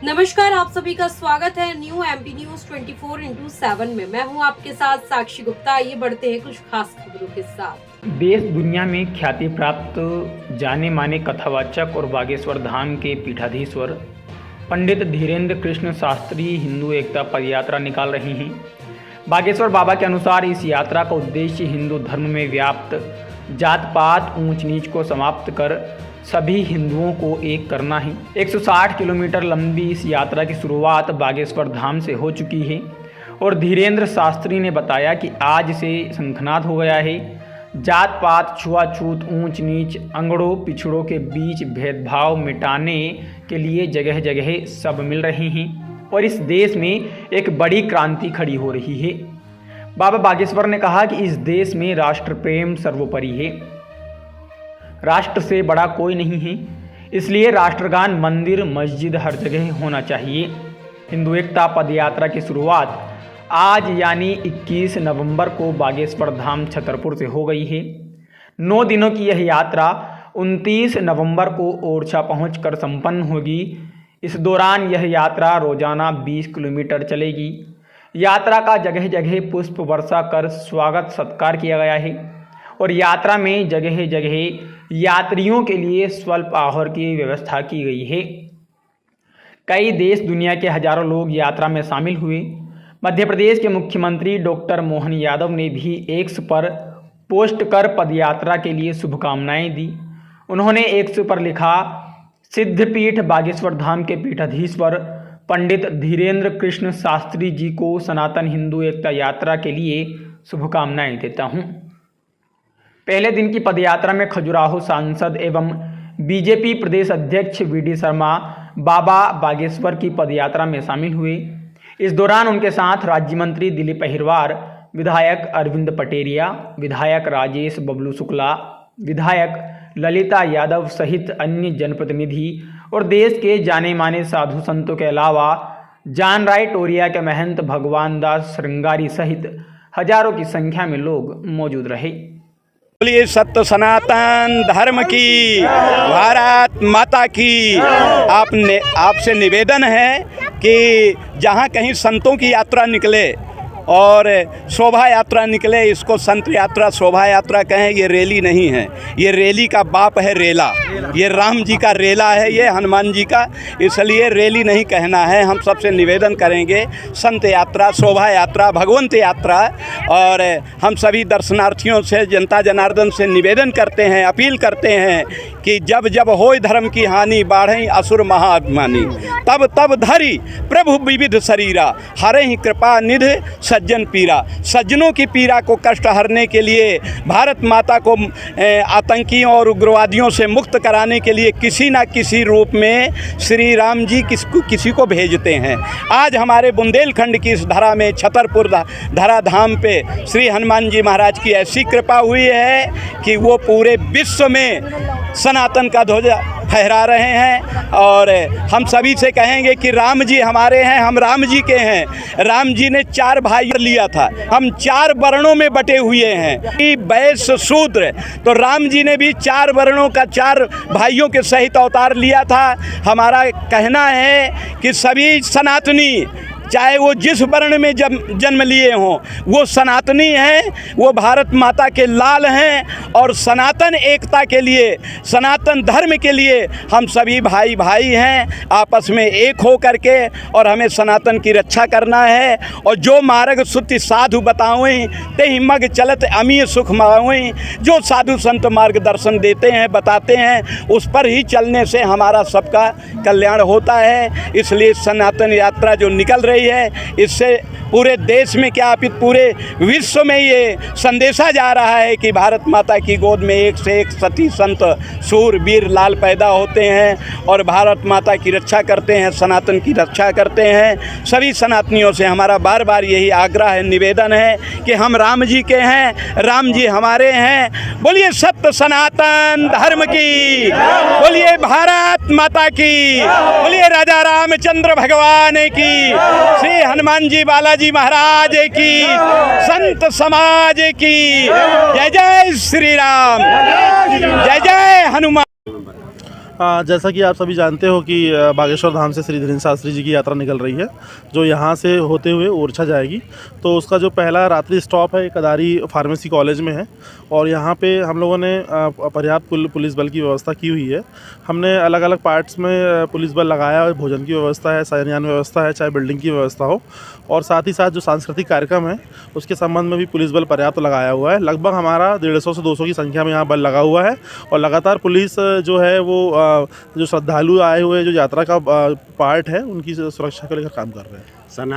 नमस्कार, आप सभी का स्वागत है न्यू एमपी न्यूज 24/7 में। मैं हूं आपके साथ साक्षी गुप्ता। आइए बढ़ते हैं कुछ खास खबरों के साथ। देश दुनिया में ख्याति प्राप्त जाने माने कथावाचक और बागेश्वर धाम के पीठाधीश्वर पंडित धीरेन्द्र कृष्ण शास्त्री हिंदू एकता पदयात्रा निकाल रहे हैं। बागेश्वर बाबा के अनुसार इस यात्रा का उद्देश्य हिंदू धर्म में व्याप्त जात पात ऊंच नीच को समाप्त कर सभी हिंदुओं को एक करना है। 160 किलोमीटर लंबी इस यात्रा की शुरुआत बागेश्वर धाम से हो चुकी है और धीरेन्द्र शास्त्री ने बताया कि आज से शंखनाद हो गया है। जात पात छुआछूत ऊंच नीच अंगड़ों पिछड़ों के बीच भेदभाव मिटाने के लिए जगह जगह सब मिल रहे हैं और इस देश में एक बड़ी क्रांति खड़ी हो रही है। बाबा बागेश्वर ने कहा कि इस देश में राष्ट्र प्रेम सर्वोपरि है, राष्ट्र से बड़ा कोई नहीं है, इसलिए राष्ट्रगान मंदिर मस्जिद हर जगह होना चाहिए। हिंदू एकता पदयात्रा की शुरुआत आज यानी 21 नवंबर को बागेश्वर धाम छतरपुर से हो गई है। 9 दिनों की यह यात्रा 29 नवंबर को ओरछा पहुंचकर संपन्न होगी। इस दौरान यह यात्रा रोजाना 20 किलोमीटर चलेगी। यात्रा का जगह जगह पुष्प वर्षा कर स्वागत सत्कार किया गया है और यात्रा में जगह जगह यात्रियों के लिए स्वल्प आहार की व्यवस्था की गई है। कई देश दुनिया के हजारों लोग यात्रा में शामिल हुए। मध्य प्रदेश के मुख्यमंत्री डॉक्टर मोहन यादव ने भी एक्स पर पोस्ट कर पदयात्रा के लिए शुभकामनाएं दी। उन्होंने एक्स पर लिखा, सिद्धपीठ बागेश्वर धाम के पीठाधीश्वर पंडित धीरेन्द्र कृष्ण शास्त्री जी को सनातन हिंदू एकता यात्रा के लिए शुभकामनाएं देता हूँ। पहले दिन की पदयात्रा में खजुराहो सांसद एवं बीजेपी प्रदेश अध्यक्ष वीडी शर्मा बाबा बागेश्वर की पदयात्रा में शामिल हुए। इस दौरान उनके साथ राज्य मंत्री दिलीप अहिरवार, विधायक अरविंद पटेरिया, विधायक राजेश बबलू शुक्ला, विधायक ललिता यादव सहित अन्य जनप्रतिनिधि और देश के जाने माने साधु संतों के अलावा जान राय टोरिया के महंत भगवान दास श्रृंगारी सहित हजारों की संख्या में लोग मौजूद रहे। बोलिए सत्य सनातन धर्म की, भारत माता की। आपसे निवेदन है कि जहाँ कहीं संतों की यात्रा निकले और शोभा यात्रा निकले, इसको संत यात्रा शोभा यात्रा कहें, ये रैली नहीं है। ये रैली का बाप है रेला। ये राम जी का रेला है, ये हनुमान जी का, इसलिए रैली नहीं कहना है। हम सबसे निवेदन करेंगे संत यात्रा, शोभा यात्रा, भगवंत यात्रा। और हम सभी दर्शनार्थियों से, जनता जनार्दन से निवेदन करते हैं, अपील करते हैं कि जब जब होय धर्म की हानि, बाढ़ई असुर महाअभिमानी, तब तब धरी प्रभु विविध शरीरा, हरे ही कृपा निधि सज्जन पीरा। सज्जनों की पीड़ा को कष्ट हरने के लिए, भारत माता को आतंकियों और उग्रवादियों से मुक्त कराने के लिए किसी न किसी रूप में श्री राम जी किसी को भेजते हैं। आज हमारे बुंदेलखंड की इस धरा में, छतरपुर धरा धाम पे श्री हनुमान जी महाराज की ऐसी कृपा हुई है कि वो पूरे विश्व में सनातन का ध्वजा फहरा रहे हैं। और हम सभी से कहेंगे कि राम जी हमारे हैं, हम राम जी के हैं। राम जी ने 4 भाई लिया था, हम 4 वर्णों में बटे हुए हैं, वैश्य शूद्र। तो राम जी ने भी 4 वर्णों का 4 भाइयों के सहित अवतार लिया था। हमारा कहना है कि सभी सनातनी, चाहे वो जिस वर्ण में जन्म लिए हों, वो सनातनी हैं, वो भारत माता के लाल हैं। और सनातन एकता के लिए, सनातन धर्म के लिए हम सभी भाई भाई हैं, आपस में एक हो करके, और हमें सनातन की रक्षा करना है। और जो मार्ग सुति साधु बतावें, ते मग चलत अमीय सुख मावें। जो साधु संत मार्गदर्शन देते हैं, बताते हैं, उस पर ही चलने से हमारा सबका कल्याण होता है। इसलिए सनातन यात्रा जो निकल रही है, इससे पूरे देश में क्या अपितु पूरे विश्व में ये संदेशा जा रहा है कि भारत माता की गोद में एक से एक सती संत सूर वीर लाल पैदा होते हैं और भारत माता की रक्षा करते हैं, सनातन की रक्षा करते हैं। सभी सनातनियों से हमारा बार बार यही आग्रह है, निवेदन है कि हम राम जी के हैं, राम जी हमारे हैं। बोलिए सत्य सनातन धर्म की, बोलिए भारत माता की, बोलिए राजा रामचंद्र भगवान की, श्री हनुमान जी बालाजी महाराज की, संत समाज की। जय जय श्री राम, जय जय हनुमान। जैसा कि आप सभी जानते हो कि बागेश्वर धाम से श्री धीरेन्द्र शास्त्री जी की यात्रा निकल रही है, जो यहाँ से होते हुए ओरछा जाएगी। तो उसका जो पहला रात्रि स्टॉप है कदारी फार्मेसी कॉलेज में है, और यहाँ पे हम लोगों ने पर्याप्त पुलिस बल की व्यवस्था की हुई है। हमने अलग अलग पार्ट्स में पुलिस बल लगाया है, भोजन की व्यवस्था है, शयनयान व्यवस्था है, चाहे बिल्डिंग की व्यवस्था हो, और साथ ही साथ जो सांस्कृतिक कार्यक्रम है उसके संबंध में भी पुलिस बल पर्याप्त लगाया हुआ है। लगभग हमारा 150 से 200 की संख्या में यहाँ बल लगा हुआ है, और लगातार पुलिस जो है वो जो श्रद्धालु आए हुए जो यात्रा का पार्ट है उनकी सुरक्षा को लेकर काम कर रहे हैं।